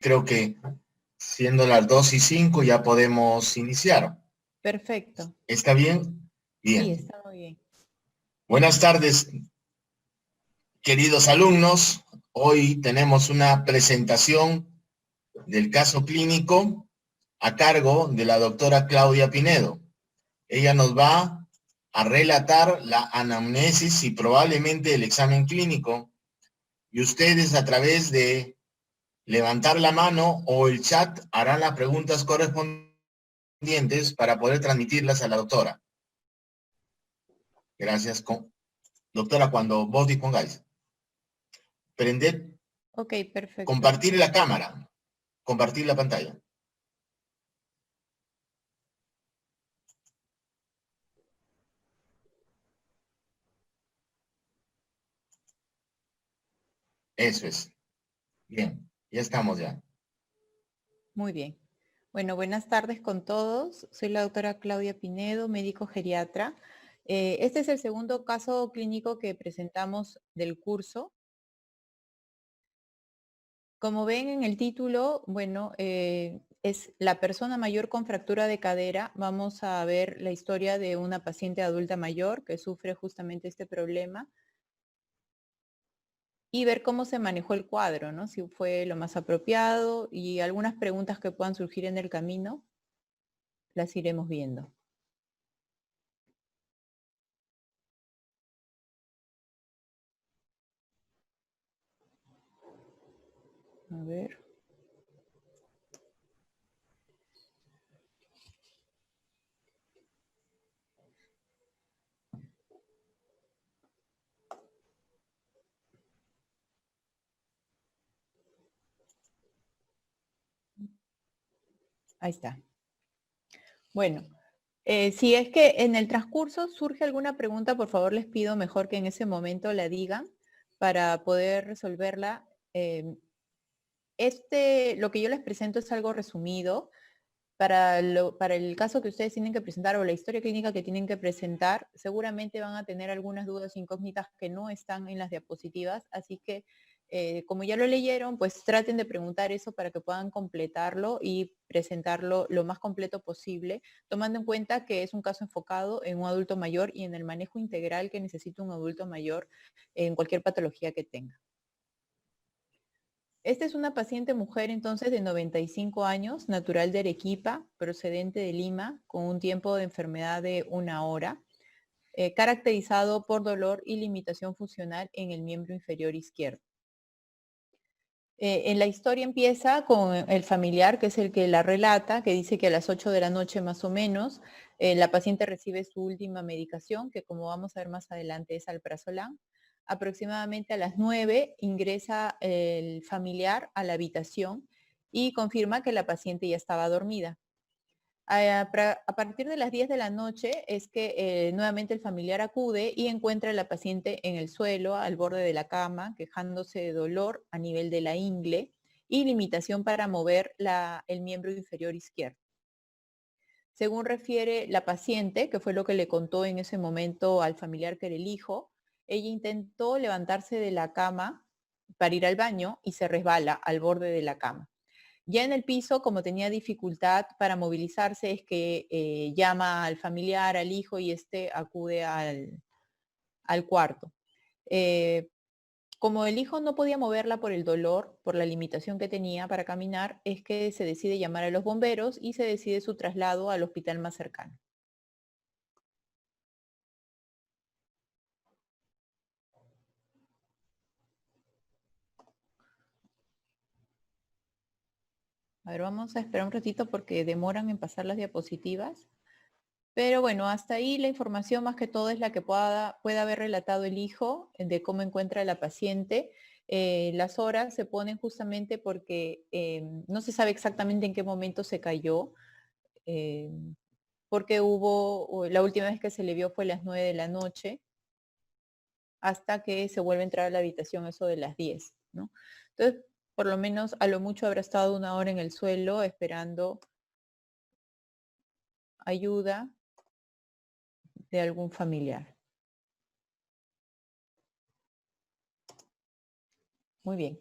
Creo que siendo las 2:05 ya podemos iniciar. Perfecto. ¿Está bien? Bien. Sí, está muy bien. Buenas tardes, queridos alumnos. Hoy tenemos una presentación del caso clínico a cargo de la doctora Claudia Pinedo. Ella nos va a relatar la anamnesis y probablemente el examen clínico, y ustedes a través de levantar la mano o el chat harán las preguntas correspondientes para poder transmitirlas a la doctora. Gracias. Doctora, cuando vos dispongáis. Prended, Ok, perfecto. compartir la cámara, compartir la pantalla. Eso es. Bien, ya estamos ya. Muy bien. Bueno, buenas tardes con todos. Soy la doctora Claudia Pinedo, médico geriatra. Este es el segundo caso clínico que presentamos del curso. Como ven en el título, bueno, es la persona mayor con fractura de cadera. Vamos a ver la historia de una paciente adulta mayor que sufre justamente este problema y ver cómo se manejó el cuadro, ¿no? Si fue lo más apropiado y algunas preguntas que puedan surgir en el camino, las iremos viendo. A ver. Ahí está. Bueno, si es que en el transcurso surge alguna pregunta, por favor les pido mejor que en ese momento la digan para poder resolverla. Lo que yo les presento es algo resumido. Para el caso que ustedes tienen que presentar o la historia clínica que tienen que presentar, seguramente van a tener algunas dudas incógnitas que no están en las diapositivas, así que como ya lo leyeron, pues traten de preguntar eso para que puedan completarlo y presentarlo lo más completo posible, tomando en cuenta que es un caso enfocado en un adulto mayor y en el manejo integral que necesita un adulto mayor en cualquier patología que tenga. Esta es una paciente mujer entonces de 95 años, natural de Arequipa, procedente de Lima, con un tiempo de enfermedad de 1 hora, caracterizado por dolor y limitación funcional en el miembro inferior izquierdo. En la historia empieza con el familiar, que es el que la relata, que dice que a las 8 de la noche más o menos, la paciente recibe su última medicación, que como vamos a ver más adelante es alprazolam. Aproximadamente a las 9 ingresa el familiar a la habitación y confirma que la paciente ya estaba dormida. A partir de las 10 de la noche es que nuevamente el familiar acude y encuentra a la paciente en el suelo, al borde de la cama, quejándose de dolor a nivel de la ingle y limitación para mover el miembro inferior izquierdo. Según refiere la paciente, que fue lo que le contó en ese momento al familiar que era el hijo, ella intentó levantarse de la cama para ir al baño y se resbala al borde de la cama. Ya en el piso, como tenía dificultad para movilizarse, es que llama al familiar, al hijo, y este acude al cuarto. Como el hijo no podía moverla por el dolor, por la limitación que tenía para caminar, es que se decide llamar a los bomberos y se decide su traslado al hospital más cercano. A ver, vamos a esperar un ratito porque demoran en pasar las diapositivas. Pero bueno, hasta ahí la información más que todo es la que pueda haber relatado el hijo de cómo encuentra a la paciente. Las horas se ponen justamente porque no se sabe exactamente en qué momento se cayó, eh, porque la última vez que se le vio fue a las 9 de la noche, hasta que se vuelve a entrar a la habitación eso de las 10, ¿no? Entonces, por lo menos a lo mucho habrá estado 1 hora en el suelo esperando ayuda de algún familiar. Muy bien.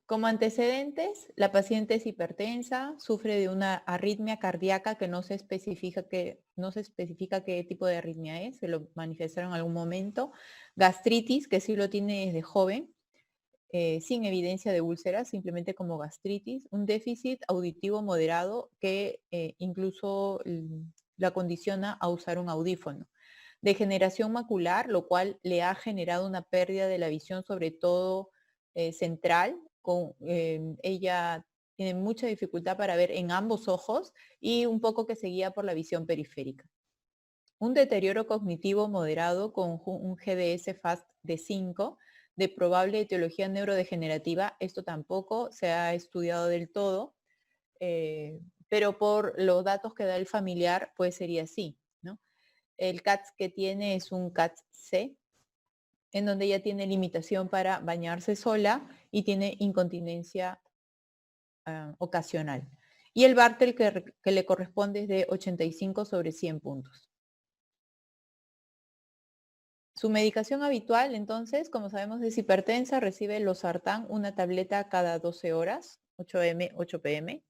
Como antecedentes, la paciente es hipertensa, sufre de una arritmia cardíaca que no se especifica qué tipo de arritmia es, se lo manifestaron en algún momento, gastritis, que sí lo tiene desde joven, sin evidencia de úlceras, simplemente como gastritis, un déficit auditivo moderado que incluso la condiciona a usar un audífono. Degeneración macular, lo cual le ha generado una pérdida de la visión, sobre todo central. Ella tiene mucha dificultad para ver en ambos ojos y un poco que se guía por la visión periférica. Un deterioro cognitivo moderado con un GDS-FAST de 5, de probable etiología neurodegenerativa. Esto tampoco se ha estudiado del todo, pero por los datos que da el familiar, pues sería así, ¿no? El CATS que tiene es un CATS-C, en donde ella tiene limitación para bañarse sola y tiene incontinencia ocasional. Y el Bartel que le corresponde es de 85 sobre 100 puntos. Su medicación habitual, entonces, como sabemos, es hipertensa, recibe losartán, una tableta cada 12 horas, 8M, 8PM.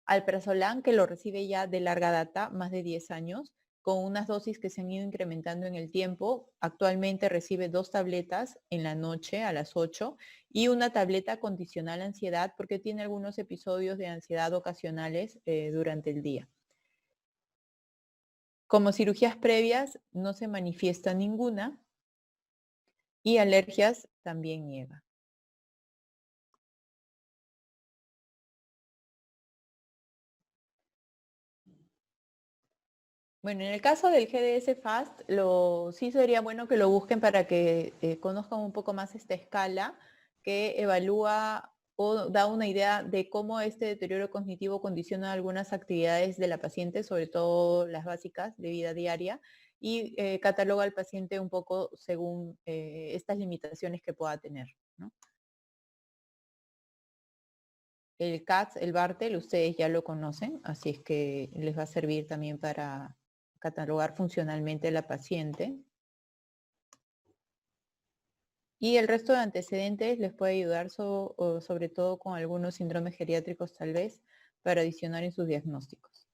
Alprazolam, que lo recibe ya de larga data, más de 10 años, con unas dosis que se han ido incrementando en el tiempo. Actualmente recibe 2 tabletas en la noche a las 8 y una tableta condicional a ansiedad porque tiene algunos episodios de ansiedad ocasionales durante el día. Como cirugías previas no se manifiesta ninguna y alergias también niega. Bueno, en el caso del GDS-FAST, sí sería bueno que lo busquen para que conozcan un poco más esta escala que evalúa o da una idea de cómo este deterioro cognitivo condiciona algunas actividades de la paciente, sobre todo las básicas de vida diaria, y cataloga al paciente un poco según estas limitaciones que pueda tener, ¿no? El CATS, el Bartel, ustedes ya lo conocen, así es que les va a servir también para catalogar funcionalmente a la paciente. Y el resto de antecedentes les puede ayudar sobre todo con algunos síndromes geriátricos tal vez para adicionar en sus diagnósticos.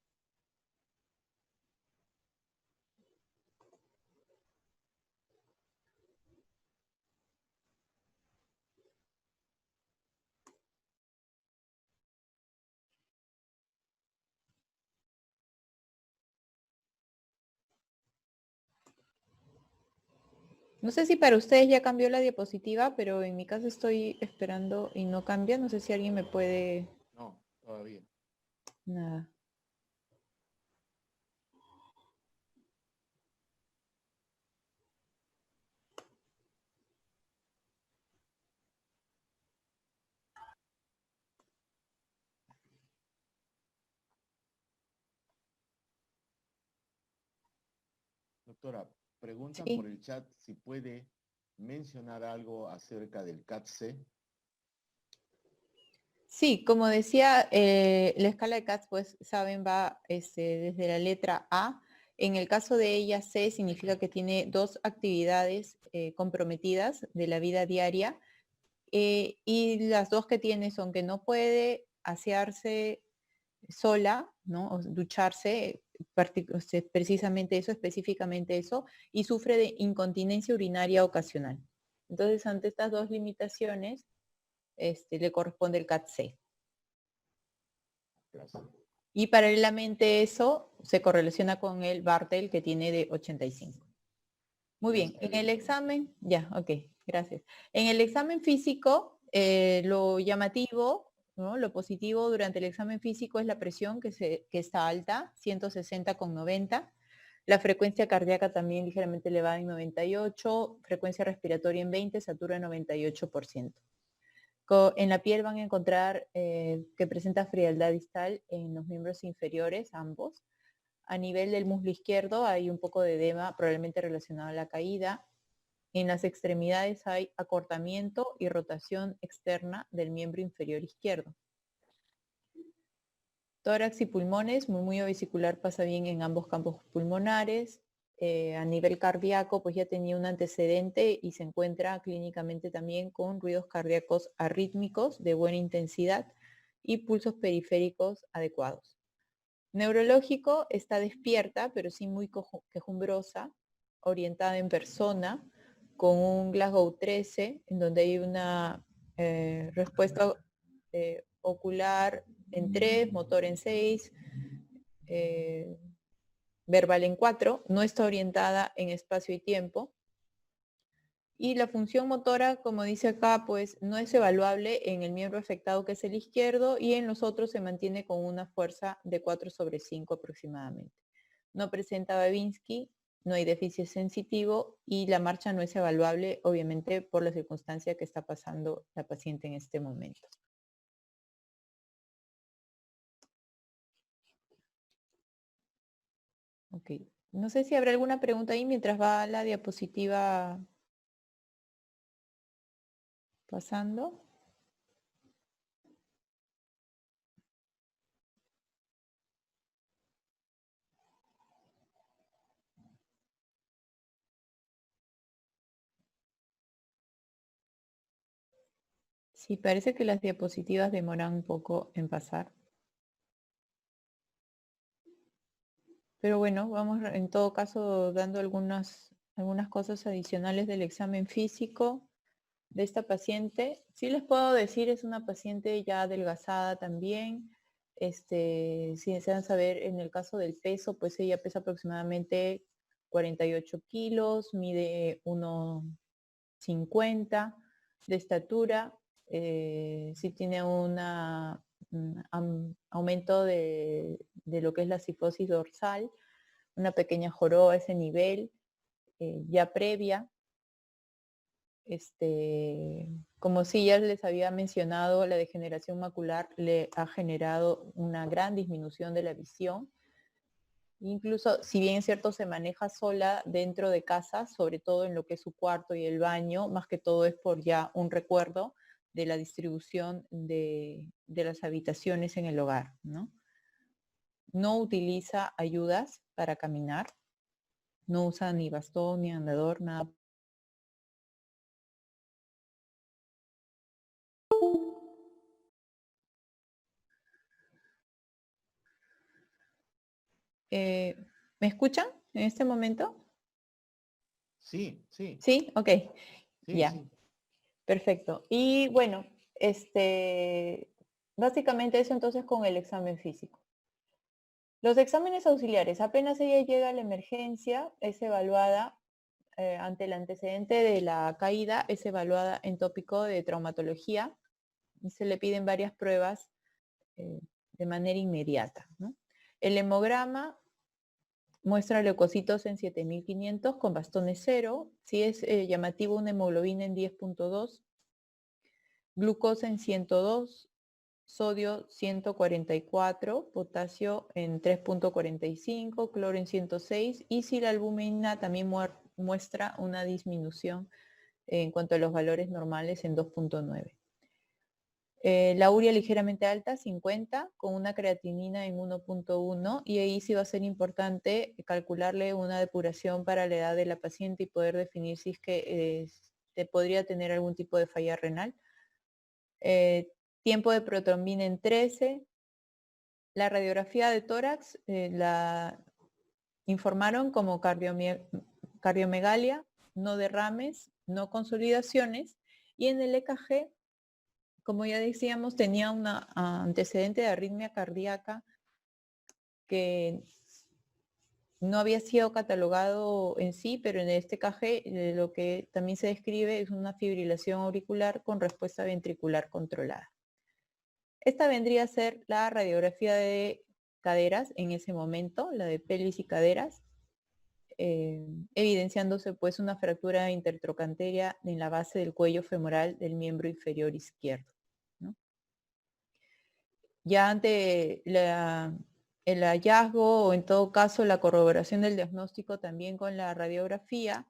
No sé si para ustedes ya cambió la diapositiva, pero en mi caso estoy esperando y no cambia. No sé si alguien me puede... No, todavía. Nada. Doctora, preguntan por Sí. el chat si puede mencionar algo acerca del CAT-C. Sí, como decía, la escala de CATS, pues saben, va desde la letra A. En el caso de ella, C significa que tiene 2 actividades comprometidas de la vida diaria y las 2 que tiene son que no puede asearse sola, ¿no? O ducharse, precisamente eso, específicamente eso, y sufre de incontinencia urinaria ocasional. Entonces, ante estas 2 limitaciones, le corresponde el CAT-C. Gracias. Y paralelamente eso se correlaciona con el Bartel que tiene de 85. Muy bien, en el examen, ya, ok, gracias. En el examen físico, lo llamativo, ¿no? Lo positivo durante el examen físico es la presión que está alta, 160/90. La frecuencia cardíaca también ligeramente elevada en 98, frecuencia respiratoria en 20, satura en 98%. En la piel van a encontrar que presenta frialdad distal en los miembros inferiores, ambos. A nivel del muslo izquierdo hay un poco de edema, probablemente relacionado a la caída. En las extremidades hay acortamiento y rotación externa del miembro inferior izquierdo. Tórax y pulmones, murmullo vesicular pasa bien en ambos campos pulmonares. a nivel cardíaco, pues ya tenía un antecedente y se encuentra clínicamente también con ruidos cardíacos arrítmicos de buena intensidad y pulsos periféricos adecuados. Neurológico, está despierta, pero sí muy quejumbrosa, orientada en persona, con un Glasgow 13, en donde hay una respuesta ocular en 3, motor en 6, verbal en 4, no está orientada en espacio y tiempo. Y la función motora, como dice acá, pues no es evaluable en el miembro afectado, que es el izquierdo, y en los otros se mantiene con una fuerza de 4/5 aproximadamente. No presenta Babinski, no hay déficit sensitivo y la marcha no es evaluable, obviamente, por la circunstancia que está pasando la paciente en este momento. Ok. No sé si habrá alguna pregunta ahí mientras va la diapositiva pasando. Sí, parece que las diapositivas demoran un poco en pasar. Pero bueno, vamos en todo caso dando algunas cosas adicionales del examen físico de esta paciente. Sí les puedo decir, es una paciente ya adelgazada también. Si desean saber en el caso del peso, pues ella pesa aproximadamente 48 kilos, mide 1,50 de estatura. Sí tiene un aumento de lo que es la cifosis dorsal, una pequeña joroba a ese nivel, ya previa. Como sí ya les había mencionado, la degeneración macular le ha generado una gran disminución de la visión. Incluso, si bien es cierto, se maneja sola dentro de casa, sobre todo en lo que es su cuarto y el baño, más que todo es por ya un recuerdo de la distribución de las habitaciones en el hogar, ¿no? No utiliza ayudas para caminar, no usa ni bastón, ni andador, nada. ¿Me escuchan en este momento? Sí, sí, Sí, ok, sí, ya, sí. perfecto. Y bueno, básicamente eso entonces con el examen físico. Los exámenes auxiliares, apenas ella llega a la emergencia, es evaluada ante el antecedente de la caída, es evaluada en tópico de traumatología y se le piden varias pruebas de manera inmediata, ¿no? El hemograma muestra leucocitos en 7500 con bastones 0. Si es llamativo, una hemoglobina en 10.2, glucosa en 102, sodio 144, potasio en 3.45, cloro en 106 y si la albúmina también muestra una disminución en cuanto a los valores normales en 2.9. La urea ligeramente alta, 50, con una creatinina en 1.1 y ahí sí va a ser importante calcularle una depuración para la edad de la paciente y poder definir si es que podría tener algún tipo de falla renal. Tiempo de protrombina en 13. La radiografía de tórax la informaron como cardiomegalia, no derrames, no consolidaciones y en el EKG, como ya decíamos, tenía un antecedente de arritmia cardíaca que no había sido catalogado en sí, pero en este EKG lo que también se describe es una fibrilación auricular con respuesta ventricular controlada. Esta vendría a ser la radiografía de caderas en ese momento, la de pelvis y caderas, evidenciándose pues una fractura intertrocanteria en la base del cuello femoral del miembro inferior izquierdo, ¿no? Ya ante el hallazgo o en todo caso la corroboración del diagnóstico también con la radiografía,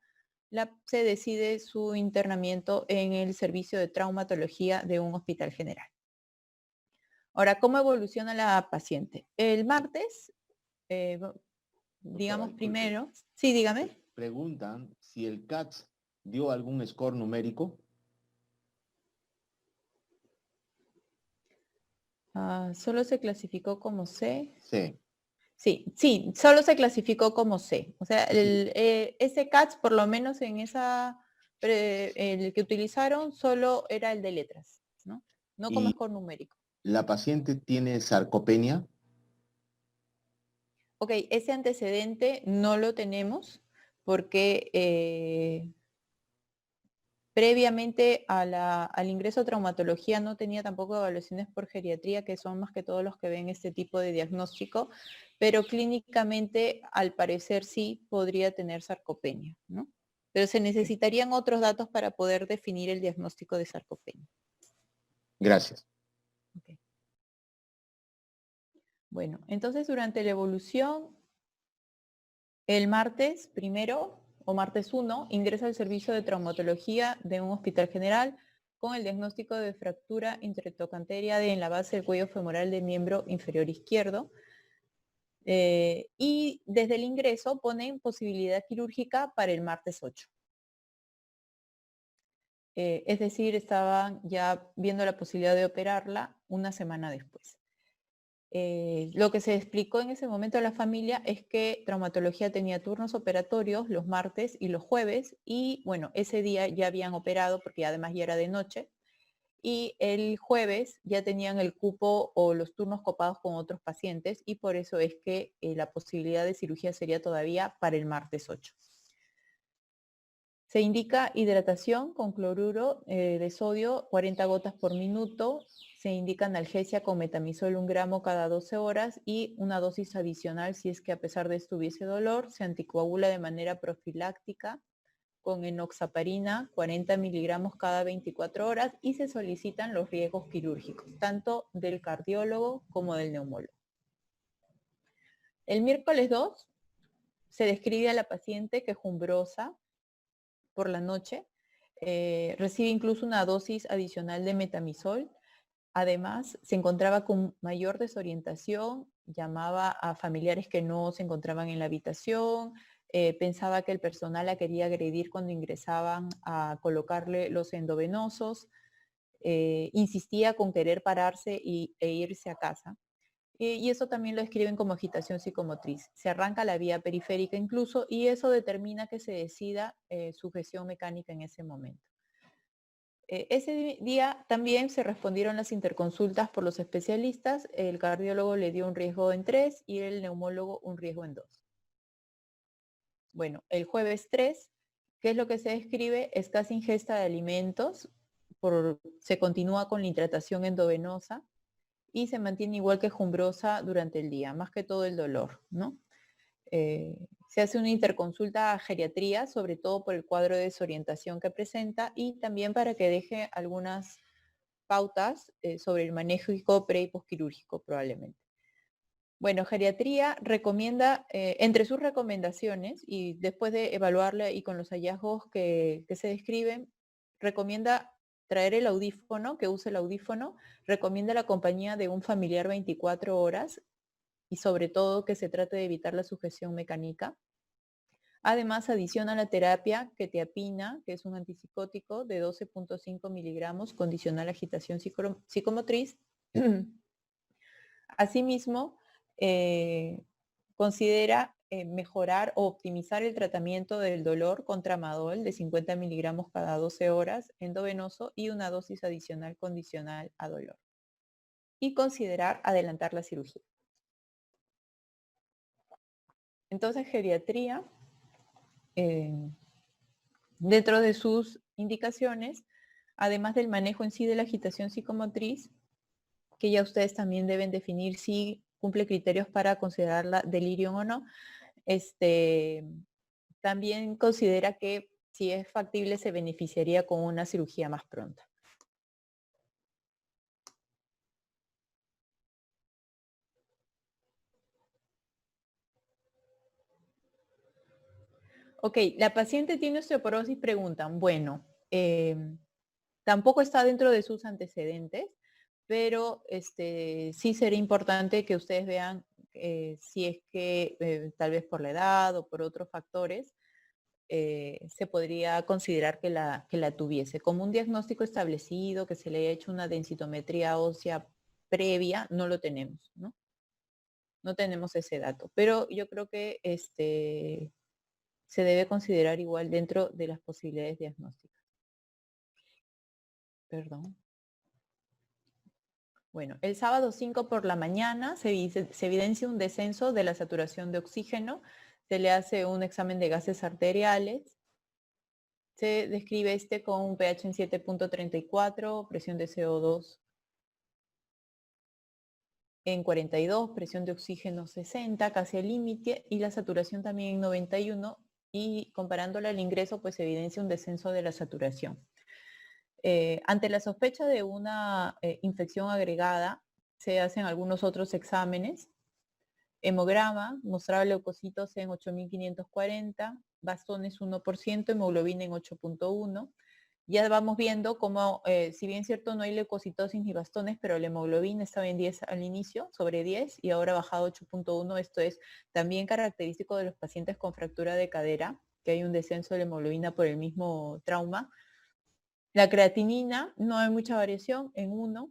se decide su internamiento en el servicio de traumatología de un hospital general. Ahora, ¿cómo evoluciona la paciente? El martes digamos Doctora, primero. Sí, dígame. preguntan si el CATS dio algún score numérico. Solo se clasificó como C. Sí. Sí, solo se clasificó como C. O sea, ese CATS, por lo menos en el que utilizaron, solo era el de letras, ¿no? No como ¿Y score numérico. la paciente tiene sarcopenia? Ok, ese antecedente no lo tenemos porque previamente al ingreso a traumatología no tenía tampoco evaluaciones por geriatría, que son más que todos los que ven este tipo de diagnóstico, pero clínicamente al parecer sí podría tener sarcopenia, ¿no? Pero se necesitarían otros datos para poder definir el diagnóstico de sarcopenia. Gracias. Okay. Bueno, entonces durante la evolución, el martes primero o martes 1 ingresa al servicio de traumatología de un hospital general con el diagnóstico de fractura intertocanteria en la base del cuello femoral del miembro inferior izquierdo. Y desde el ingreso ponen posibilidad quirúrgica para el martes 8. Es decir, estaban ya viendo la posibilidad de operarla una semana después. Lo que se explicó en ese momento a la familia es que traumatología tenía turnos operatorios los martes y los jueves y bueno, ese día ya habían operado porque además ya era de noche y el jueves ya tenían el cupo o los turnos copados con otros pacientes y por eso es que la posibilidad de cirugía sería todavía para el martes 8. Se indica hidratación con cloruro de sodio, 40 gotas por minuto. Se indica analgesia con metamizol 1 gramo cada 12 horas y una dosis adicional si es que a pesar de esto hubiese dolor. Se anticoagula de manera profiláctica con enoxaparina 40 miligramos cada 24 horas y se solicitan los riesgos quirúrgicos, tanto del cardiólogo como del neumólogo. El miércoles 2 se describe a la paciente quejumbrosa por la noche, recibe incluso una dosis adicional de metamizol. Además, se encontraba con mayor desorientación, llamaba a familiares que no se encontraban en la habitación, pensaba que el personal la quería agredir cuando ingresaban a colocarle los endovenosos, insistía con querer pararse e irse a casa. Y eso también lo describen como agitación psicomotriz. Se arranca la vía periférica incluso y eso determina que se decida sujeción mecánica en ese momento. Ese día también se respondieron las interconsultas por los especialistas. El cardiólogo le dio un riesgo en 3 y el neumólogo un riesgo en 2. Bueno, el jueves 3, ¿qué es lo que se describe? Escasa ingesta de alimentos, se continúa con la hidratación endovenosa y se mantiene igual que quejumbrosa durante el día, más que todo el dolor, ¿no? Se hace una interconsulta a geriatría, sobre todo por el cuadro de desorientación que presenta y también para que deje algunas pautas sobre el manejo pre y posquirúrgico probablemente. Bueno, geriatría recomienda, entre sus recomendaciones y después de evaluarla y con los hallazgos que se describen, recomienda traer el audífono, que use el audífono, recomienda la compañía de un familiar 24 horas y sobre todo que se trate de evitar la sujeción mecánica. Además, adiciona la terapia quetiapina, que es un antipsicótico de 12.5 miligramos, condicional agitación psicomotriz. Asimismo, considera mejorar o optimizar el tratamiento del dolor con tramadol de 50 miligramos cada 12 horas endovenoso y una dosis adicional condicional a dolor. Y considerar adelantar la cirugía. Entonces, geriatría, dentro de sus indicaciones, además del manejo en sí de la agitación psicomotriz, que ya ustedes también deben definir si cumple criterios para considerarla delirio o no, también considera que si es factible se beneficiaría con una cirugía más pronta. Ok, la paciente tiene osteoporosis, preguntan, bueno, tampoco está dentro de sus antecedentes, pero sí sería importante que ustedes vean si es que tal vez por la edad o por otros factores, se podría considerar que la tuviese. Como un diagnóstico establecido, que se le haya hecho una densitometría ósea previa, no lo tenemos, ¿no? No tenemos ese dato, pero yo creo que se debe considerar igual dentro de las posibilidades diagnósticas. Perdón. Bueno, el sábado 5 por la mañana se evidencia un descenso de la saturación de oxígeno, se le hace un examen de gases arteriales, se describe con un pH en 7.34, presión de CO2 en 42, presión de oxígeno 60, casi al límite, y la saturación también en 91, y comparándola al ingreso, pues evidencia un descenso de la saturación. Ante la sospecha de una infección agregada, se hacen algunos otros exámenes. Hemograma mostraba leucocitos en 8.540, bastones 1%, hemoglobina en 8.1. Ya vamos viendo cómo, si bien es cierto, no hay leucocitosis ni bastones, pero la hemoglobina estaba en 10 al inicio, sobre 10, y ahora ha bajado a 8.1. Esto es también característico de los pacientes con fractura de cadera, que hay un descenso de la hemoglobina por el mismo trauma. La creatinina, no hay mucha variación, en 1.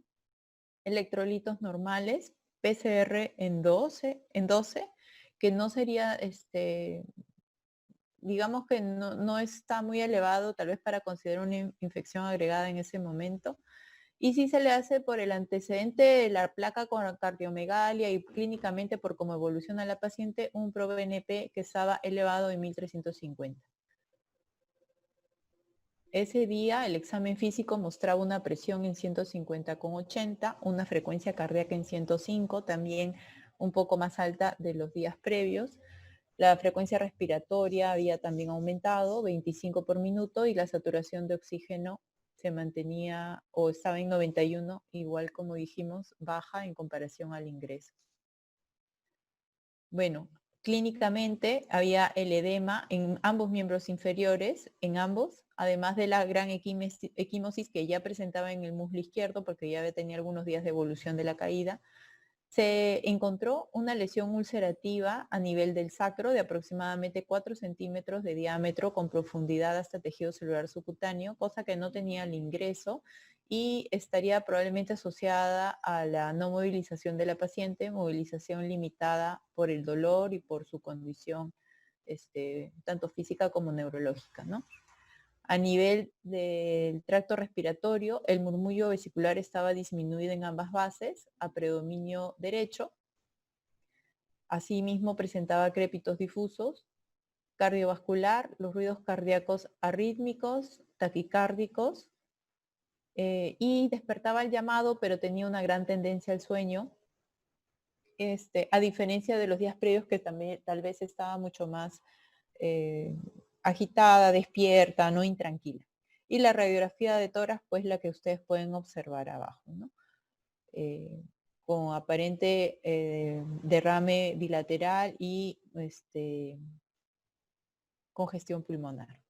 Electrolitos normales, PCR en 12, que no sería, digamos que no está muy elevado tal vez para considerar una infección agregada en ese momento. Y si se le hace por el antecedente de la placa con cardiomegalia y clínicamente por cómo evoluciona la paciente, un ProBNP que estaba elevado en 1350. Ese día el examen físico mostraba una presión en 150/80, una frecuencia cardíaca en 105, también un poco más alta de los días previos. La frecuencia respiratoria había también aumentado, 25 por minuto, y la saturación de oxígeno se mantenía o estaba en 91, igual como dijimos, baja en comparación al ingreso. Bueno, clínicamente había el edema en ambos miembros inferiores, en ambos, además de la gran equimosis que ya presentaba en el muslo izquierdo porque ya tenía algunos días de evolución de la caída. Se encontró una lesión ulcerativa a nivel del sacro de aproximadamente 4 centímetros de diámetro con profundidad hasta tejido celular subcutáneo, cosa que no tenía el ingreso y estaría probablemente asociada a la no movilización de la paciente, movilización limitada por el dolor y por su condición tanto física como neurológica, ¿no? A nivel del tracto respiratorio, el murmullo vesicular estaba disminuido en ambas bases, a predominio derecho. Asimismo, presentaba crépitos difusos. Cardiovascular, los ruidos cardíacos arrítmicos, taquicárdicos, y despertaba el llamado, pero tenía una gran tendencia al sueño, a diferencia de los días previos que también tal vez estaba mucho más agitada, despierta, no intranquila. Y la radiografía de tórax, pues la que ustedes pueden observar abajo, ¿no? Con aparente derrame bilateral y congestión pulmonar.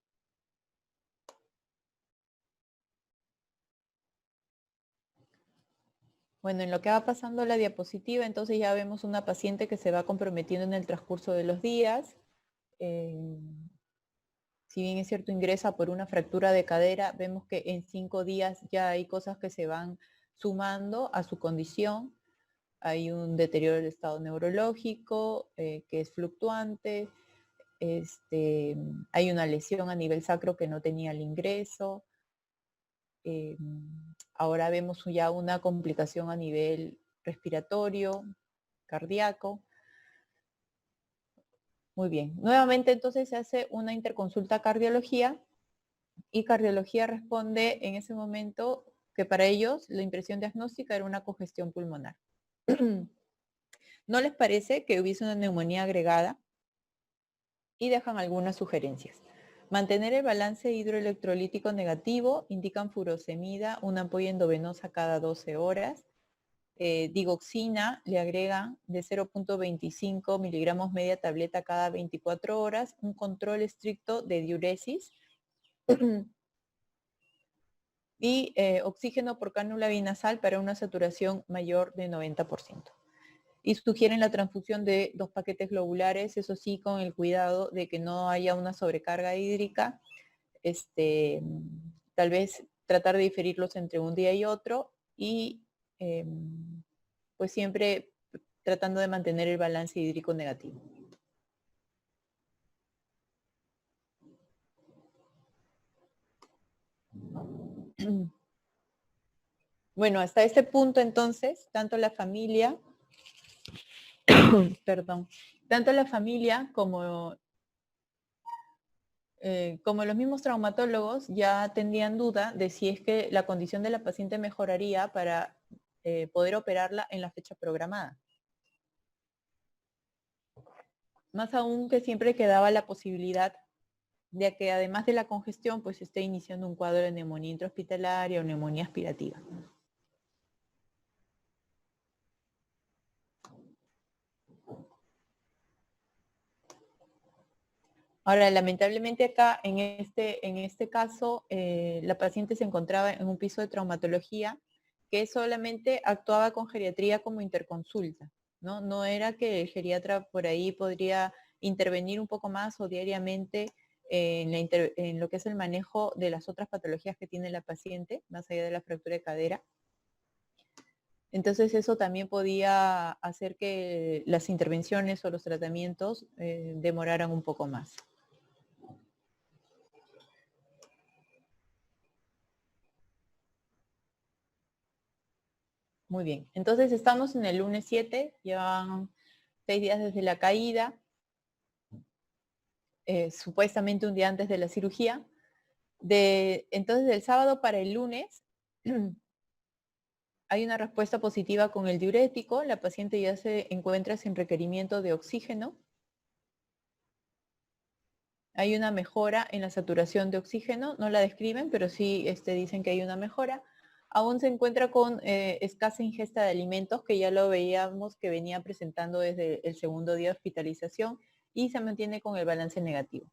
Bueno, en lo que va pasando la diapositiva, entonces ya vemos una paciente que se va comprometiendo en el transcurso de los días. Si bien es cierto, ingresa por una fractura de cadera, vemos que en 5 días ya hay cosas que se van sumando a su condición. Hay un deterioro del estado neurológico que es fluctuante. Hay una lesión a nivel sacro que no tenía el ingreso. Ahora vemos ya una complicación a nivel respiratorio, cardíaco. Muy bien. Nuevamente entonces se hace una interconsulta cardiología y cardiología responde en ese momento que para ellos la impresión diagnóstica era una congestión pulmonar. ¿No les parece que hubiese una neumonía agregada? Y dejan algunas sugerencias. Mantener el balance hidroelectrolítico negativo, indican furosemida, una ampolla endovenosa cada 12 horas. Digoxina le agregan de 0.25 miligramos media tableta cada 24 horas, un control estricto de diuresis y oxígeno por cánula binasal para una saturación mayor de 90%. y sugieren la transfusión de 2 paquetes globulares, eso sí, con el cuidado de que no haya una sobrecarga hídrica, tal vez tratar de diferirlos entre un día y otro, y pues siempre tratando de mantener el balance hídrico negativo. Bueno, hasta este punto entonces, tanto la familia, perdón, tanto la familia como los mismos traumatólogos ya tenían duda de si es que la condición de la paciente mejoraría para poder operarla en la fecha programada. Más aún que siempre quedaba la posibilidad de que además de la congestión, pues esté iniciando un cuadro de neumonía intrahospitalaria o neumonía aspirativa. Ahora, lamentablemente acá, en este caso, la paciente se encontraba en un piso de traumatología que solamente actuaba con geriatría como interconsulta, ¿no? No era que el geriatra por ahí podría intervenir un poco más o diariamente en lo que es el manejo de las otras patologías que tiene la paciente, más allá de la fractura de cadera. Entonces eso también podía hacer que las intervenciones o los tratamientos demoraran un poco más. Muy bien, entonces estamos en el lunes 7, llevan 6 días desde la caída, supuestamente un día antes de la cirugía. Entonces del sábado para el lunes hay una respuesta positiva con el diurético, la paciente ya se encuentra sin requerimiento de oxígeno. Hay una mejora en la saturación de oxígeno, no la describen, pero sí dicen que hay una mejora. Aún se encuentra con escasa ingesta de alimentos, que ya lo veíamos que venía presentando desde el segundo día de hospitalización, y se mantiene con el balance negativo.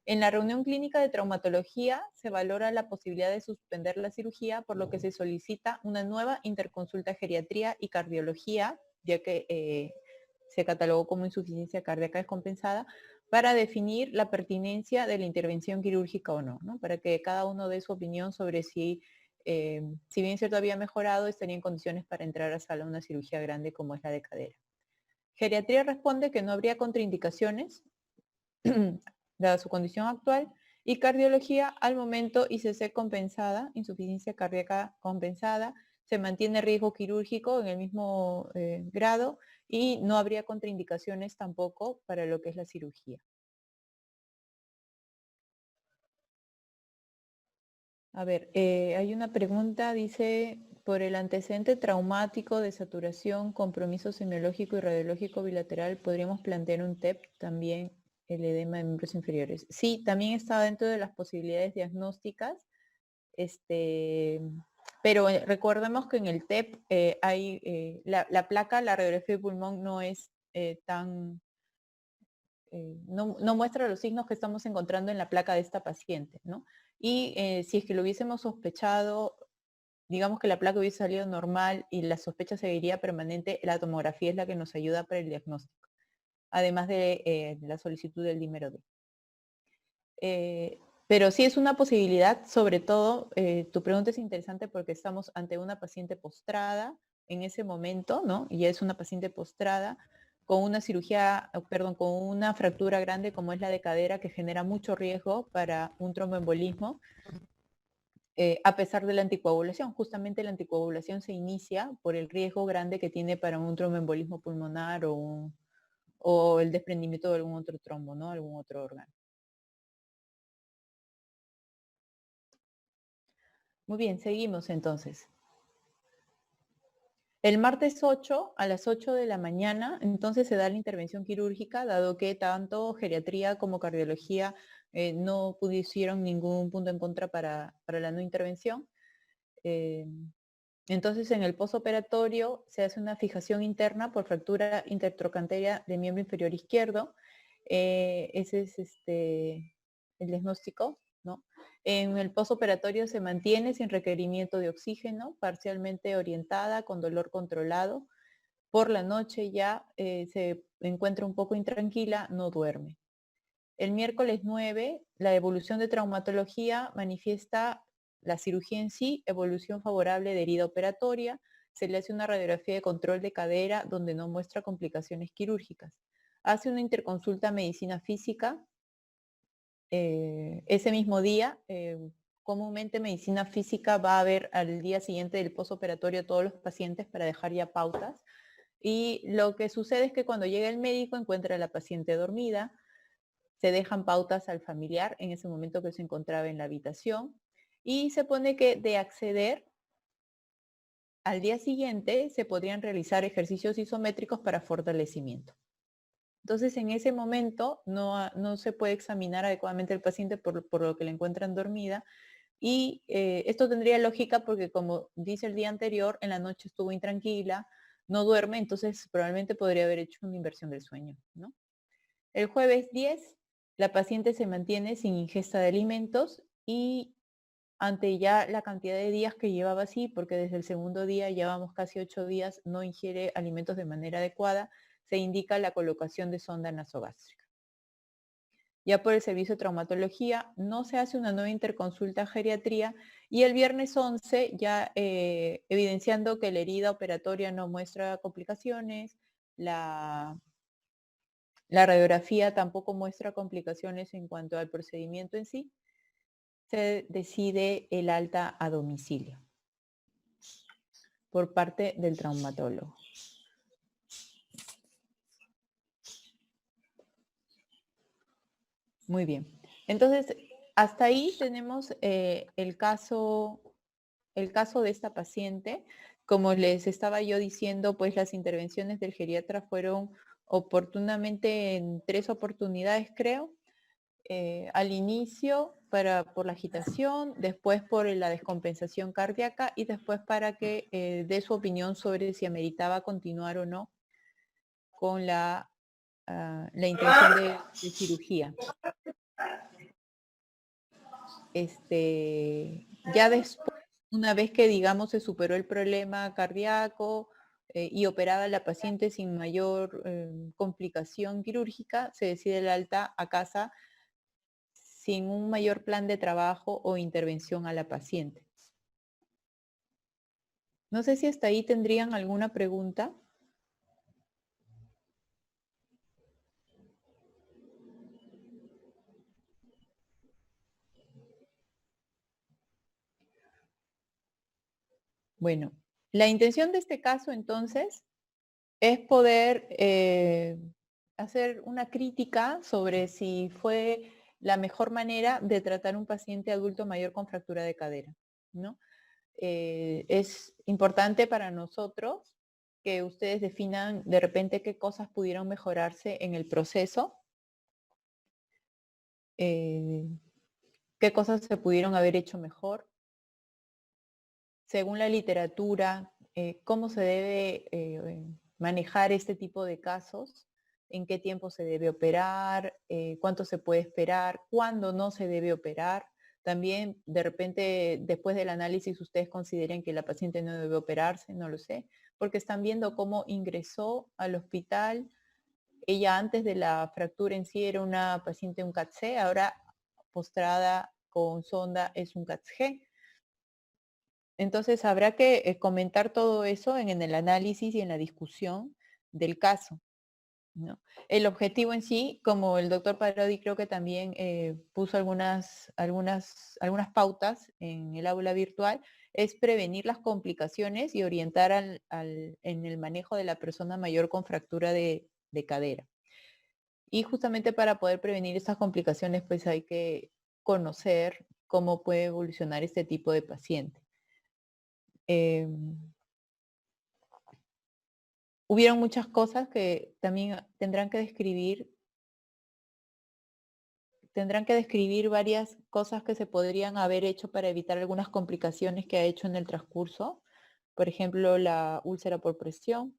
En la reunión clínica de traumatología se valora la posibilidad de suspender la cirugía, por lo que se solicita una nueva interconsulta geriatría y cardiología, ya que se catalogó como insuficiencia cardíaca descompensada, para definir la pertinencia de la intervención quirúrgica o no, ¿no? Para que cada uno dé su opinión sobre si bien es cierto había mejorado, estaría en condiciones para entrar a sala una cirugía grande como es la de cadera. Geriatría responde que no habría contraindicaciones, dada su condición actual, y cardiología al momento ICC compensada, insuficiencia cardíaca compensada, se mantiene riesgo quirúrgico en el mismo grado y no habría contraindicaciones tampoco para lo que es la cirugía. A ver, hay una pregunta, dice, por el antecedente traumático de saturación, compromiso semiológico y radiológico bilateral, ¿podríamos plantear un TEP también el edema de miembros inferiores? Sí, también está dentro de las posibilidades diagnósticas, pero recordemos que en el TEP hay la placa, la radiografía de pulmón no es no muestra los signos que estamos encontrando en la placa de esta paciente, ¿no? Y si es que lo hubiésemos sospechado, digamos que la placa hubiese salido normal y la sospecha seguiría permanente, la tomografía es la que nos ayuda para el diagnóstico, además de la solicitud del dímero D. Pero sí es una posibilidad, sobre todo, tu pregunta es interesante porque estamos ante una paciente postrada en ese momento, ¿no? Y es una paciente postrada con una cirugía, perdón, con una fractura grande como es la de cadera que genera mucho riesgo para un tromboembolismo, a pesar de la anticoagulación. Justamente la anticoagulación se inicia por el riesgo grande que tiene para un tromboembolismo pulmonar o el desprendimiento de algún otro trombo, ¿no? Algún otro órgano. Muy bien, seguimos entonces. El martes 8 a las 8 de la mañana, entonces se da la intervención quirúrgica, dado que tanto geriatría como cardiología no pusieron ningún punto en contra para la no intervención. Entonces en el postoperatorio se hace una fijación interna por fractura intertrochantea de miembro inferior izquierdo. Ese es el diagnóstico, ¿no? En el postoperatorio se mantiene sin requerimiento de oxígeno, parcialmente orientada, con dolor controlado. Por la noche ya se encuentra un poco intranquila, no duerme. El miércoles 9, la evolución de traumatología manifiesta la cirugía en sí, evolución favorable de herida operatoria, se le hace una radiografía de control de cadera donde no muestra complicaciones quirúrgicas. Hace una interconsulta medicina física ese mismo día. Comúnmente medicina física va a ver al día siguiente del postoperatorio a todos los pacientes para dejar ya pautas. Y lo que sucede es que cuando llega el médico encuentra a la paciente dormida, se dejan pautas al familiar en ese momento que se encontraba en la habitación y se pone que de acceder al día siguiente se podrían realizar ejercicios isométricos para fortalecimiento. Entonces, en ese momento no se puede examinar adecuadamente al paciente por lo que le encuentran dormida y esto tendría lógica porque, como dice el día anterior, en la noche estuvo intranquila, no duerme, entonces probablemente podría haber hecho una inversión del sueño, ¿no? El jueves 10, la paciente se mantiene sin ingesta de alimentos y ante ya la cantidad de días que llevaba así, porque desde el segundo día llevamos casi 8 días, no ingiere alimentos de manera adecuada, se indica la colocación de sonda nasogástrica. Ya por el servicio de traumatología no se hace una nueva interconsulta a geriatría y el viernes 11 ya evidenciando que la herida operatoria no muestra complicaciones, la radiografía tampoco muestra complicaciones en cuanto al procedimiento en sí, se decide el alta a domicilio por parte del traumatólogo. Muy bien. Entonces, hasta ahí tenemos el caso de esta paciente. Como les estaba yo diciendo, pues las intervenciones del geriatra fueron oportunamente en 3 oportunidades, creo. Al inicio por la agitación, después por la descompensación cardíaca y después para que dé su opinión sobre si ameritaba continuar o no con la intención de cirugía. Ya después, una vez que digamos se superó el problema cardíaco y operada la paciente sin mayor complicación quirúrgica, se decide el alta a casa sin un mayor plan de trabajo o intervención a la paciente. No sé si hasta ahí tendrían alguna pregunta. Bueno, la intención de este caso entonces es poder hacer una crítica sobre si fue la mejor manera de tratar un paciente adulto mayor con fractura de cadera, ¿no? Es importante para nosotros que ustedes definan de repente qué cosas pudieron mejorarse en el proceso, qué cosas se pudieron haber hecho mejor, según la literatura, cómo se debe manejar este tipo de casos, en qué tiempo se debe operar, cuánto se puede esperar, cuándo no se debe operar. También de repente después del análisis ustedes consideren que la paciente no debe operarse, no lo sé, porque están viendo cómo ingresó al hospital. Ella antes de la fractura en sí era una paciente un CAT-C, ahora postrada con sonda es un CAT-G. Entonces habrá que comentar todo eso en el análisis y en la discusión del caso, ¿no? El objetivo en sí, como el doctor Parodi creo que también puso algunas pautas en el aula virtual, es prevenir las complicaciones y orientar en el manejo de la persona mayor con fractura de cadera. Y justamente para poder prevenir estas complicaciones, pues hay que conocer cómo puede evolucionar este tipo de paciente. Hubieron muchas cosas que también tendrán que describir varias cosas que se podrían haber hecho para evitar algunas complicaciones que ha hecho en el transcurso. Por ejemplo, la úlcera por presión,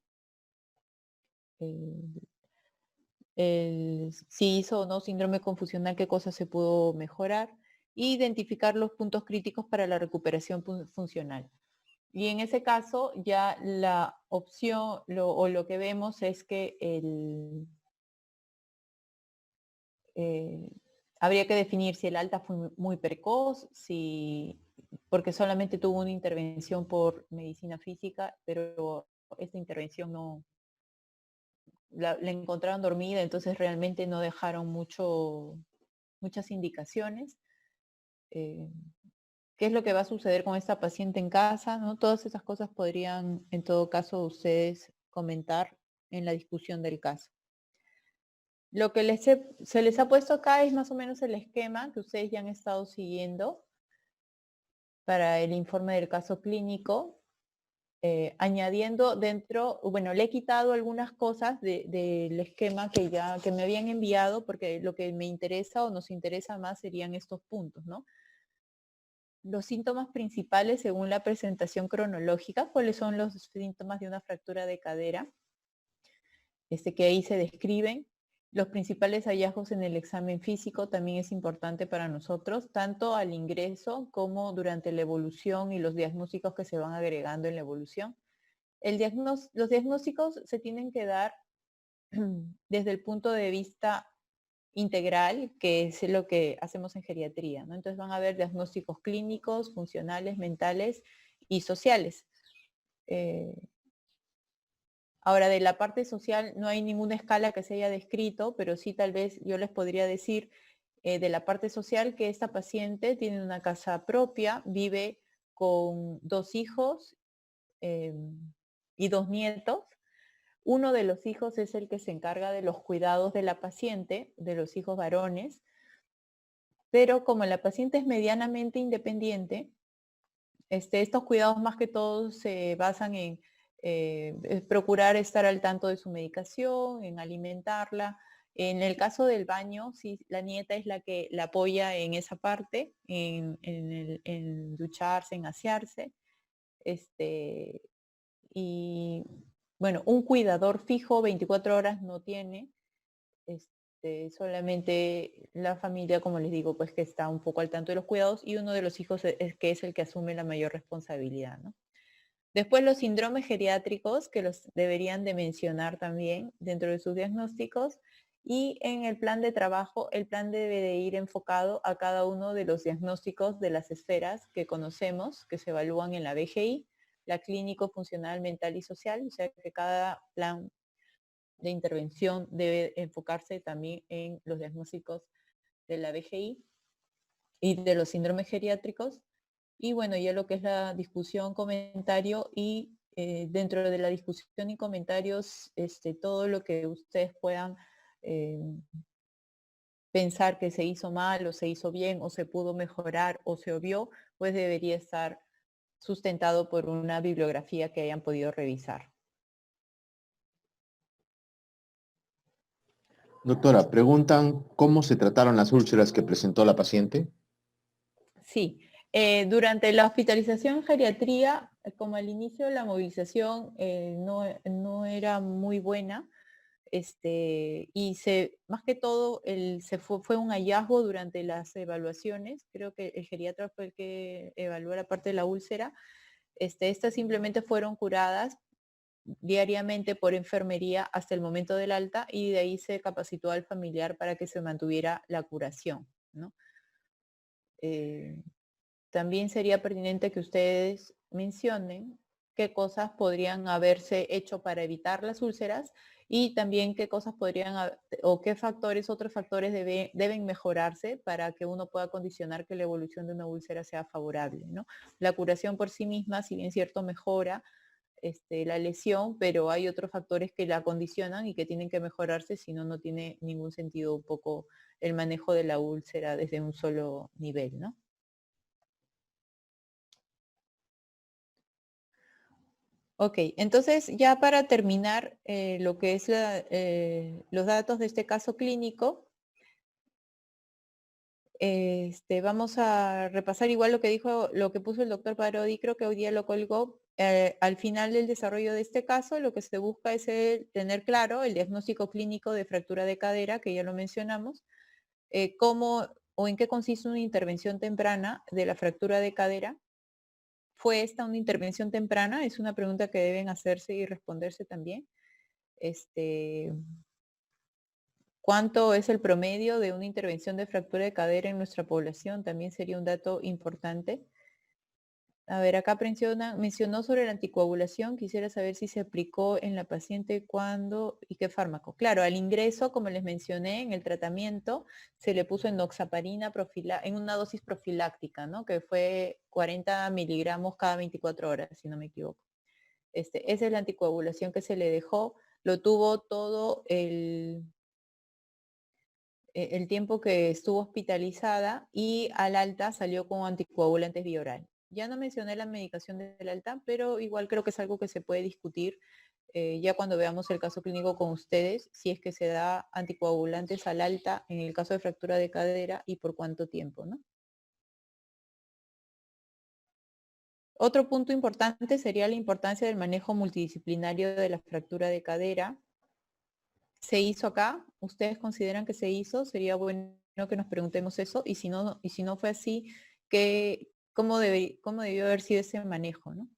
si hizo o no síndrome confusional, qué cosas se pudo mejorar, e identificar los puntos críticos para la recuperación funcional. Y en ese caso ya la opción o lo que vemos es que habría que definir si el alta fue muy precoz, porque solamente tuvo una intervención por medicina física, pero esta intervención no, la encontraron dormida, entonces realmente no dejaron muchas indicaciones. ¿Qué es lo que va a suceder con esta paciente en casa? ¿No? Todas esas cosas podrían, en todo caso, ustedes comentar en la discusión del caso. Lo que se les ha puesto acá es más o menos el esquema que ustedes ya han estado siguiendo para el informe del caso clínico, añadiendo dentro, bueno, le he quitado algunas cosas del esquema que me habían enviado, porque lo que me interesa o nos interesa más serían estos puntos, ¿no? Los síntomas principales según la presentación cronológica, ¿cuáles son los síntomas de una fractura de cadera? Que ahí se describen. Los principales hallazgos en el examen físico también es importante para nosotros, tanto al ingreso como durante la evolución y los diagnósticos que se van agregando en la evolución. Los diagnósticos se tienen que dar desde el punto de vista integral, que es lo que hacemos en geriatría, ¿no? Entonces van a haber diagnósticos clínicos, funcionales, mentales y sociales. Ahora, de la parte social no hay ninguna escala que se haya descrito, pero sí tal vez yo les podría decir de la parte social que esta paciente tiene una casa propia, vive con 2 hijos y 2 nietos. Uno de los hijos es el que se encarga de los cuidados de la paciente, de los hijos varones, pero como la paciente es medianamente independiente, estos cuidados más que todo se basan en procurar estar al tanto de su medicación, en alimentarla. En el caso del baño, sí, la nieta es la que la apoya en esa parte, en ducharse, en asearse. Y bueno, un cuidador fijo 24 horas no tiene. Solamente la familia, como les digo, pues que está un poco al tanto de los cuidados y uno de los hijos es que es el que asume la mayor responsabilidad, ¿no? Después los síndromes geriátricos, que los deberían de mencionar también dentro de sus diagnósticos. Y en el plan de trabajo, el plan debe de ir enfocado a cada uno de los diagnósticos de las esferas que conocemos, que se evalúan en la BGI, la clínico, funcional, mental y social. O sea que cada plan de intervención debe enfocarse también en los diagnósticos de la BGI y de los síndromes geriátricos. Y bueno, ya lo que es la discusión, comentario y dentro de la discusión y comentarios, todo lo que ustedes puedan pensar que se hizo mal o se hizo bien o se pudo mejorar o se obvió, pues debería estar sustentado por una bibliografía que hayan podido revisar. Doctora, preguntan cómo se trataron las úlceras que presentó la paciente. Sí, durante la hospitalización en geriatría, como al inicio de la movilización no era muy buena, y más que todo fue un hallazgo durante las evaluaciones. Creo que el geriatra fue el que evaluó la parte de la úlcera. Estas simplemente fueron curadas diariamente por enfermería hasta el momento del alta y de ahí se capacitó al familiar para que se mantuviera la curación, ¿no? También sería pertinente que ustedes mencionen qué cosas podrían haberse hecho para evitar las úlceras y también qué cosas o qué otros factores deben mejorarse para que uno pueda condicionar que la evolución de una úlcera sea favorable, ¿no? La curación por sí misma, si bien cierto, mejora la lesión, pero hay otros factores que la condicionan y que tienen que mejorarse, si no, no tiene ningún sentido un poco el manejo de la úlcera desde un solo nivel, ¿no? Ok, entonces ya para terminar lo que es los datos de este caso clínico, vamos a repasar igual lo que puso el doctor Parodi, creo que hoy día lo colgó. Al final del desarrollo de este caso, lo que se busca es tener claro el diagnóstico clínico de fractura de cadera, que ya lo mencionamos, cómo o en qué consiste una intervención temprana de la fractura de cadera, ¿Fue esta una intervención temprana? Es una pregunta que deben hacerse y responderse también. ¿Cuánto es el promedio de una intervención de fractura de cadera en nuestra población? También sería un dato importante. A ver, acá mencionó sobre la anticoagulación. Quisiera saber si se aplicó en la paciente, cuándo y qué fármaco. Claro, al ingreso, como les mencioné, en el tratamiento se le puso enoxaparina en una dosis profiláctica, ¿no? Que fue 40 miligramos cada 24 horas, si no me equivoco. Esa es la anticoagulación que se le dejó. Lo tuvo todo el tiempo que estuvo hospitalizada, y al alta salió con anticoagulantes vía oral. Ya no mencioné la medicación del alta, pero igual creo que es algo que se puede discutir ya cuando veamos el caso clínico con ustedes, si es que se da anticoagulantes al alta en el caso de fractura de cadera y por cuánto tiempo, ¿no? Otro punto importante sería la importancia del manejo multidisciplinario de la fractura de cadera. ¿Se hizo acá? ¿Ustedes consideran que se hizo? Sería bueno que nos preguntemos eso, y si no fue así, ¿cómo debió haber sido ese manejo, ¿no?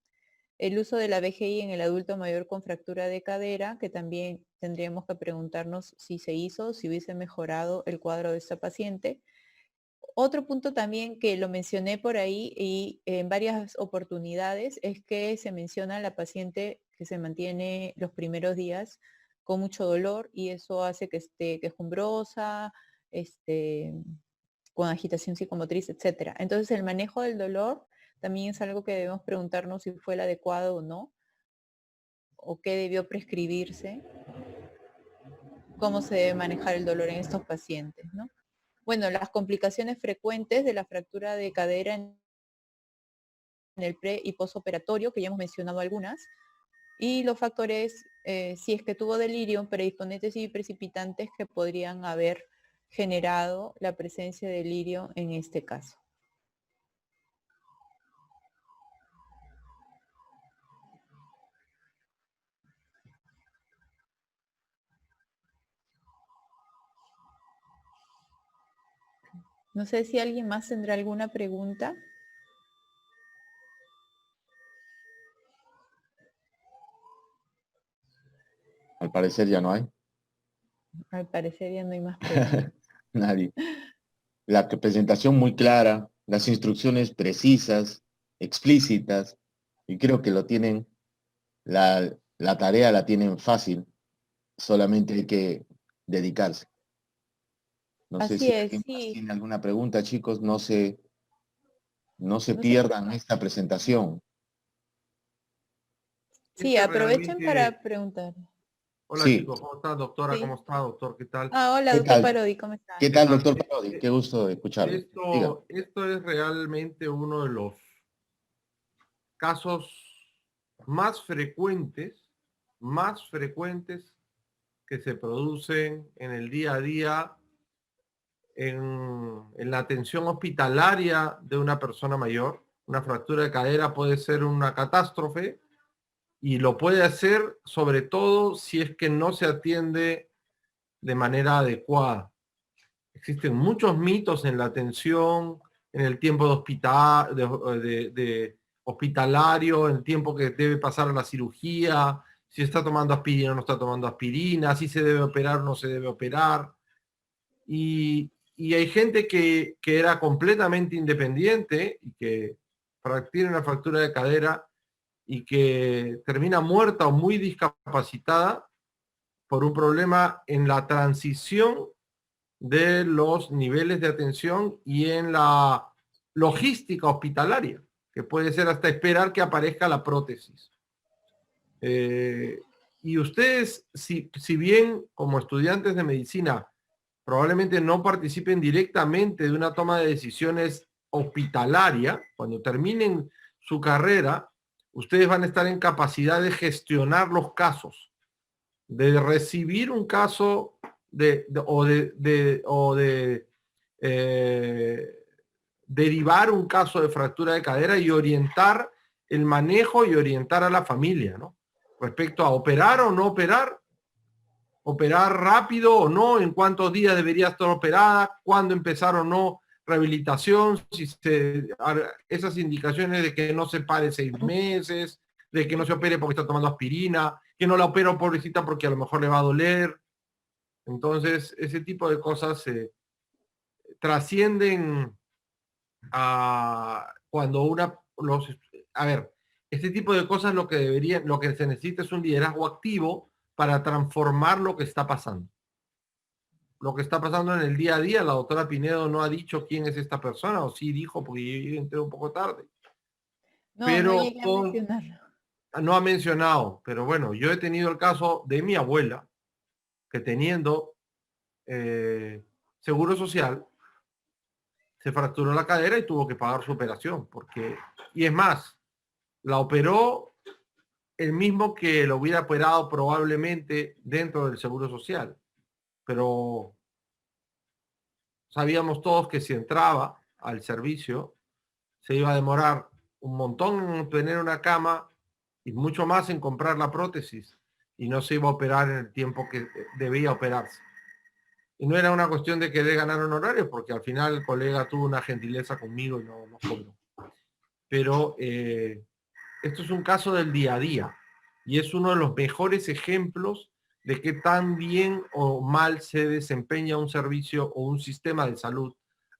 El uso de la BGI en el adulto mayor con fractura de cadera, que también tendríamos que preguntarnos si se hizo, si hubiese mejorado el cuadro de esta paciente. Otro punto también que lo mencioné por ahí y en varias oportunidades es que se menciona a la paciente que se mantiene los primeros días con mucho dolor, y eso hace que esté quejumbrosa, con agitación psicomotriz, etc. Entonces el manejo del dolor también es algo que debemos preguntarnos si fue el adecuado o no, o qué debió prescribirse, cómo se debe manejar el dolor en estos pacientes, ¿no? Bueno, las complicaciones frecuentes de la fractura de cadera en el pre y posoperatorio, que ya hemos mencionado algunas, y los factores, si es que tuvo delirio, predisponentes y precipitantes que podrían haber generado la presencia de delirio en este caso. No sé si alguien más tendrá alguna pregunta. Al parecer ya no hay. Al parecer ya no hay más preguntas. Nadie. La presentación muy clara, las instrucciones precisas, explícitas, y creo que lo tienen, la tarea la tienen fácil, solamente hay que dedicarse. No sé Así si es, alguien más sí. tiene alguna pregunta, chicos, no se No se pierdan esta presentación. Sí, Este aprovechen para realmente... preguntar. Hola Sí, chicos, ¿cómo está doctora? ¿Cómo Sí. está doctor? ¿Qué tal? Hola, ¿qué doctor tal? Parodi, ¿cómo está? ¿Qué ¿Qué tal, tal? doctor Parodi? Qué gusto de escucharlo. Diga. Esto es realmente uno de los casos más frecuentes que se producen en el día a día en la atención hospitalaria de una persona mayor. Una fractura de cadera puede ser una catástrofe, y lo puede hacer sobre todo si es que no se atiende de manera adecuada. Existen muchos mitos en la atención, en el tiempo de hospitalario, en el tiempo que debe pasar a la cirugía, si está tomando aspirina o no está tomando aspirina, si se debe operar o no se debe operar. Y hay gente que era completamente independiente y que tiene una fractura de cadera y que termina muerta o muy discapacitada por un problema en la transición de los niveles de atención y en la logística hospitalaria, que puede ser hasta esperar que aparezca la prótesis. Y ustedes, si bien como estudiantes de medicina probablemente no participen directamente de una toma de decisiones hospitalaria, cuando terminen su carrera, ustedes van a estar en capacidad de gestionar los casos, de recibir un caso derivar un caso de fractura de cadera y orientar el manejo y orientar a la familia, ¿no? Respecto a operar o no operar rápido o no, en cuántos días debería estar operada, cuándo empezar o no rehabilitación, esas indicaciones de que no se pare 6 meses, de que no se opere porque está tomando aspirina, que no la opero pobrecita porque a lo mejor le va a doler. Entonces, ese tipo de cosas trascienden a cuando a ver, este tipo de cosas lo que se necesita es un liderazgo activo para transformar lo que está pasando. Lo que está pasando en el día a día, la doctora Pinedo no ha dicho quién es esta persona, o sí dijo, porque yo entré un poco tarde. No, no Pero llegué a mencionarlo. no ha mencionado, pero bueno, yo he tenido el caso de mi abuela, que teniendo seguro social, se fracturó la cadera y tuvo que pagar su operación, y es más, la operó el mismo que lo hubiera operado probablemente dentro del seguro social, pero sabíamos todos que si entraba al servicio se iba a demorar un montón en tener una cama y mucho más en comprar la prótesis, y no se iba a operar en el tiempo que debía operarse. Y no era una cuestión de querer ganar honorarios, porque al final el colega tuvo una gentileza conmigo y no cobró. Pero esto es un caso del día a día y es uno de los mejores ejemplos de qué tan bien o mal se desempeña un servicio o un sistema de salud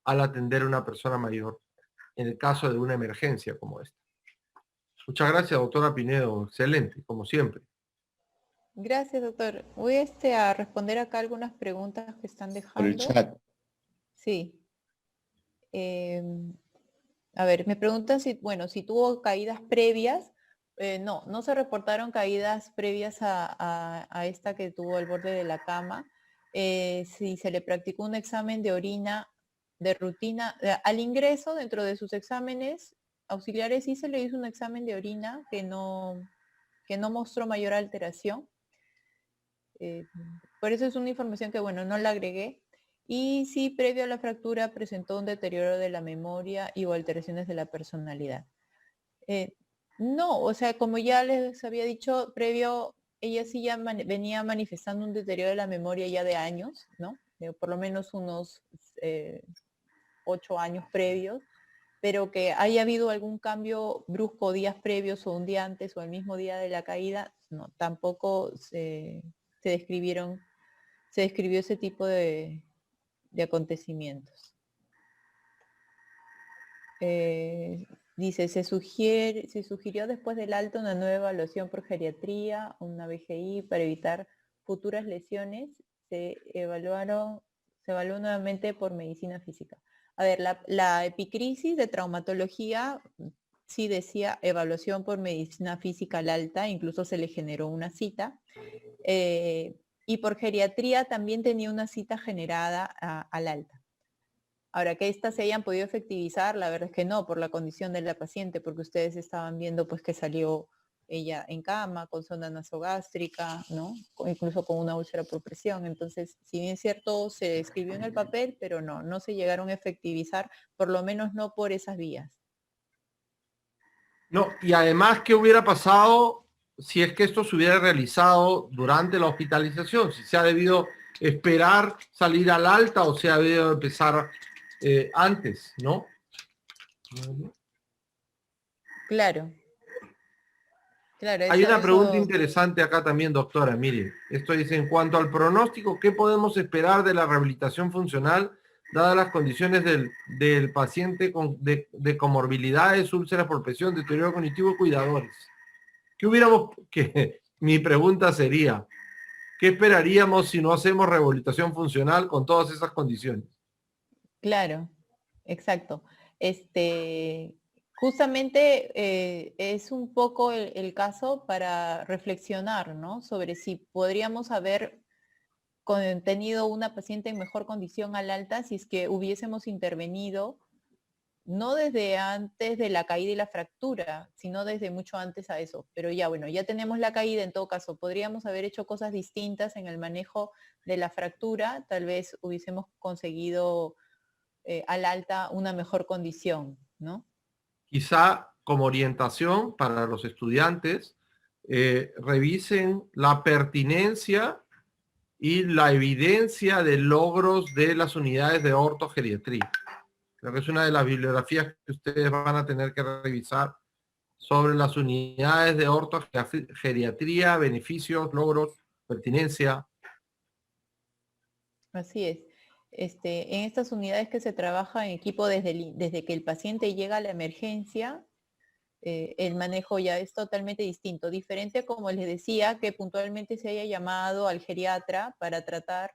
al atender a una persona mayor en el caso de una emergencia como esta. Muchas gracias, doctora Pinedo. Excelente, como siempre. Gracias, doctor. Voy a responder acá algunas preguntas que están Por el dejando. chat. Sí. A ver, me preguntan si tuvo caídas previas. No se reportaron caídas previas a esta que tuvo al borde de la cama. Si se le practicó un examen de orina de rutina, al ingreso dentro de sus exámenes auxiliares sí se le hizo un examen de orina que no mostró mayor alteración. Por eso es una información que, no la agregué. Y sí, previo a la fractura presentó un deterioro de la memoria y o alteraciones de la personalidad. No, o sea, como ya les había dicho, previo, ella sí ya venía manifestando un deterioro de la memoria ya de años, ¿no? Por lo menos unos 8 años previos, pero que haya habido algún cambio brusco días previos o un día antes o el mismo día de la caída, no, tampoco se describió ese tipo de acontecimientos. Dice, se sugirió después del alta una nueva evaluación por geriatría, una BGI para evitar futuras lesiones. Se evaluó nuevamente por medicina física. A ver, la epicrisis de traumatología sí decía evaluación por medicina física al alta, incluso se le generó una cita. Y por geriatría también tenía una cita generada al alta. Ahora, que estas se hayan podido efectivizar, la verdad es que no, por la condición de la paciente, porque ustedes estaban viendo pues que salió ella en cama, con sonda nasogástrica, ¿no? Incluso con una úlcera por presión. Entonces, si bien es cierto, se escribió en el papel, pero no se llegaron a efectivizar, por lo menos no por esas vías. No, y además, ¿qué hubiera pasado si es que esto se hubiera realizado durante la hospitalización? Si se ha debido esperar salir al alta o se ha debido empezar antes, ¿no? Claro. Hay una pregunta interesante acá también, doctora. Mire, esto dice, en cuanto al pronóstico, ¿qué podemos esperar de la rehabilitación funcional dadas las condiciones del paciente de comorbilidades, úlceras por presión, deterioro cognitivo y cuidadores? Mi pregunta sería, ¿qué esperaríamos si no hacemos rehabilitación funcional con todas esas condiciones? Claro, exacto. Justamente es un poco el caso para reflexionar, ¿no? Sobre si podríamos haber tenido una paciente en mejor condición al alta si es que hubiésemos intervenido no desde antes de la caída y la fractura, sino desde mucho antes a eso. Pero ya tenemos la caída, en todo caso, podríamos haber hecho cosas distintas en el manejo de la fractura, tal vez hubiésemos conseguido al alta una mejor condición, ¿no? Quizá como orientación para los estudiantes, revisen la pertinencia y la evidencia de logros de las unidades de ortogeriatría. Creo que es una de las bibliografías que ustedes van a tener que revisar sobre las unidades de ortogeriatría, beneficios, logros, pertinencia. Así es. En estas unidades que se trabaja en equipo desde que el paciente llega a la emergencia, el manejo ya es totalmente distinto, diferente a como les decía, que puntualmente se haya llamado al geriatra para tratar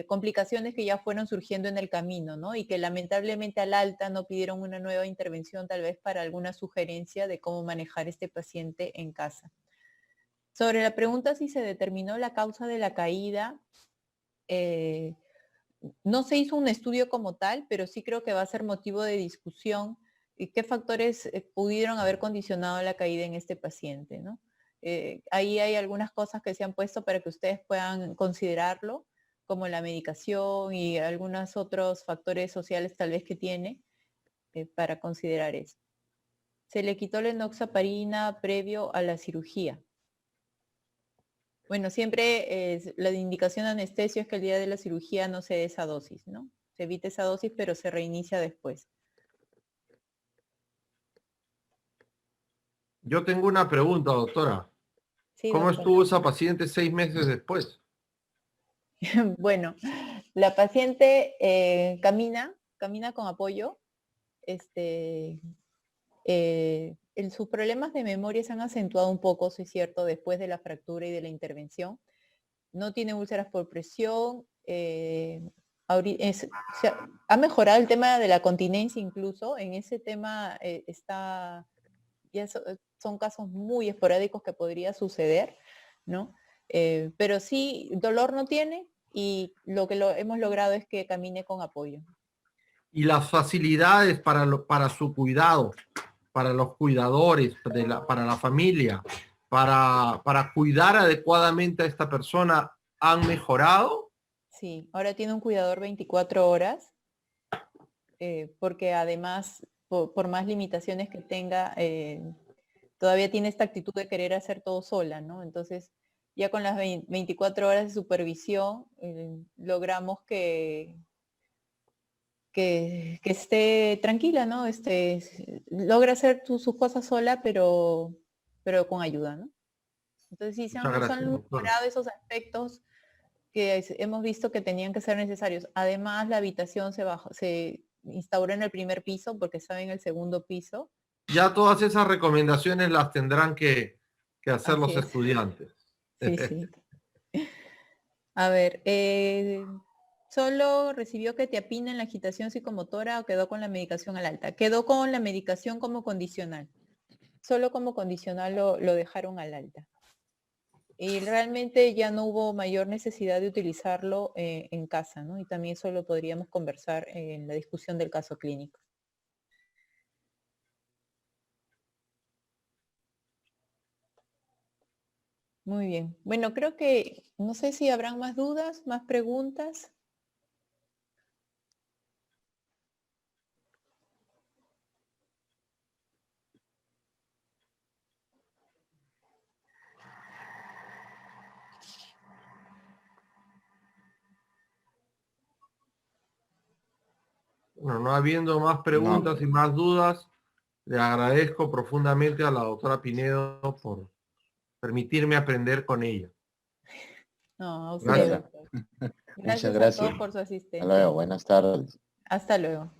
complicaciones que ya fueron surgiendo en el camino, ¿no? Y que lamentablemente al alta no pidieron una nueva intervención, tal vez para alguna sugerencia de cómo manejar este paciente en casa. Sobre la pregunta si se determinó la causa de la caída, no se hizo un estudio como tal, pero sí creo que va a ser motivo de discusión y qué factores pudieron haber condicionado la caída en este paciente, ¿no? Ahí hay algunas cosas que se han puesto para que ustedes puedan considerarlo, como la medicación y algunos otros factores sociales tal vez que tiene para considerar eso. Se le quitó la enoxaparina previo a la cirugía. Bueno, siempre la indicación de anestesio es que el día de la cirugía no se dé esa dosis, ¿no? Se evite esa dosis, pero se reinicia después. Yo tengo una pregunta, doctora. Sí, ¿Cómo doctor. estuvo esa paciente 6 meses después? Bueno, la paciente camina con apoyo. Sus problemas de memoria se han acentuado un poco, sí es cierto, después de la fractura y de la intervención. No tiene úlceras por presión. Ha mejorado el tema de la continencia incluso. En ese tema son casos muy esporádicos que podría suceder, ¿no? Pero sí, dolor no tiene y lo que hemos logrado es que camine con apoyo. Y las facilidades para su cuidado, para los cuidadores, para la familia, para cuidar adecuadamente a esta persona, ¿han mejorado? Sí, ahora tiene un cuidador 24 horas, porque además, por más limitaciones que tenga, todavía tiene esta actitud de querer hacer todo sola, ¿no? Entonces, ya con las 24 horas de supervisión, logramos que esté tranquila, ¿no? Logra hacer sus cosas sola, pero con ayuda, ¿no? Entonces sí, se han mejorado esos aspectos que hemos visto que tenían que ser necesarios. Además, la habitación se instauró en el primer piso porque estaba en el segundo piso. Ya todas esas recomendaciones las tendrán que hacer Así los es. estudiantes. Sí, sí. A ver, ¿solo recibió quetiapina en la agitación psicomotora o quedó con la medicación al alta? Quedó con la medicación como condicional. Solo como condicional lo dejaron al alta. Y realmente ya no hubo mayor necesidad de utilizarlo en casa, ¿no? Y también eso lo podríamos conversar en la discusión del caso clínico. Muy bien. Bueno, creo que, no sé si habrán más dudas, más preguntas. Bueno, no habiendo más preguntas y más dudas, le agradezco profundamente a la doctora Pinedo por permitirme aprender con ella. No, a usted, Gracias. doctor. Muchas Gracias a gracias. todos por su Hasta asistencia. luego, buenas tardes. Hasta luego.